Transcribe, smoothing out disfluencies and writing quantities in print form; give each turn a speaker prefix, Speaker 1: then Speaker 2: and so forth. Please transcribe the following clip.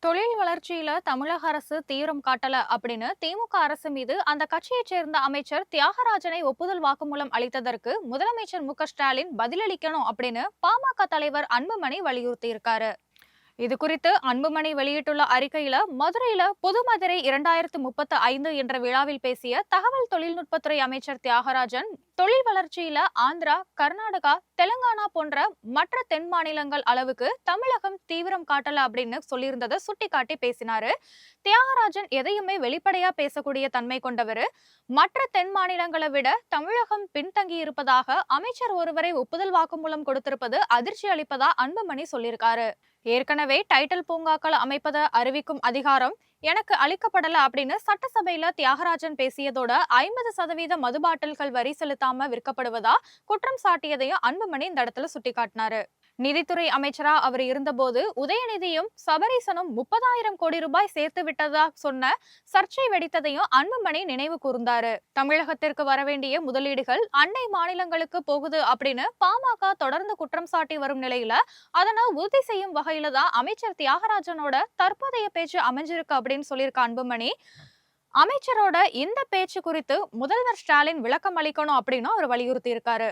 Speaker 1: தொழில் வளர்ச்சியில தமிழக அரசு தீவிரம் காட்டல அப்படின்னு திமுக அரசு மீது அந்த கட்சியைச் சேர்ந்த அமைச்சர் தியாகராஜனை ஒப்புதல் வாக்குமூலம் அளித்ததற்கு முதலமைச்சர் மு.க. ஸ்டாலின் பதிலளிக்கணும் அப்படின்னு பாமக தலைவர் அன்புமணி வலியுறுத்தி இருக்காரு. இது குறித்து அன்புமணி வெளியிட்டுள்ள அறிக்கையில மதுரையில புது மதுரை 2035 என்ற விழாவில் பேசிய தகவல் தொழில்நுட்பத்துறை அமைச்சர் தியாகராஜன், தொழில் வளர்ச்சியில ஆந்திரா, கர்நாடகா, தெலுங்கானா போன்ற மற்ற தென் மாநிலங்கள் அளவுக்கு தமிழகம் தீவிரம் காட்டல அப்படின்னு சொல்லியிருந்ததை சுட்டிக்காட்டி பேசினாரு. தியாகராஜன் எதையுமே வெளிப்படையா பேசக்கூடிய தன்மை கொண்டவர். மற்ற தென் மாநிலங்களை விட தமிழகம் பின்தங்கி இருப்பதாக அமைச்சர் ஒருவரை ஒப்புதல் வாக்குமூலம் கொடுத்திருப்பது அதிர்ச்சி அளிப்பதா அன்புமணி சொல்லியிருக்காரு. ஏற்கனவே டைட்டில் பூங்காக்கள் அமைப்பதை அறிவிக்கும் அதிகாரம் எனக்கு அளிக்கப்படல அப்படின்னு சட்டசபையில தியாகராஜன் பேசியதோட 50% மது பாட்டில்கள் வரி செலுத்தாம விற்கப்படுவதா குற்றம் சாட்டியதையும் அன்புமணி இந்த இடத்துல சுட்டிக்காட்டினாரு. நிதித்துறை அமைச்சரா அவர் இருந்தபோது உதயநிதியும் சபரீசனும் 30,000 கோடி ரூபாய் சேர்த்து விட்டதா சொன்ன சர்ச்சை வெடித்ததையும் அன்புமணி நினைவு கூர்ந்தாரு. தமிழகத்திற்கு வரவேண்டிய முதலீடுகள் அண்டை மாநிலங்களுக்கு போகுது அப்படின்னு பாமக தொடர்ந்து குற்றம் சாட்டி வரும் நிலையில அதனை உறுதி செய்யும் வகையில தான் அமைச்சர் தியாகராஜனோட தற்போதைய பேச்சு அமைஞ்சிருக்கு அப்படின்னு சொல்லியிருக்க அன்புமணி, அமைச்சரோட இந்த பேச்சு குறித்து முதல்வர் ஸ்டாலின் விளக்கம் அளிக்கணும் அப்படின்னு அவர் வலியுறுத்தி இருக்காரு.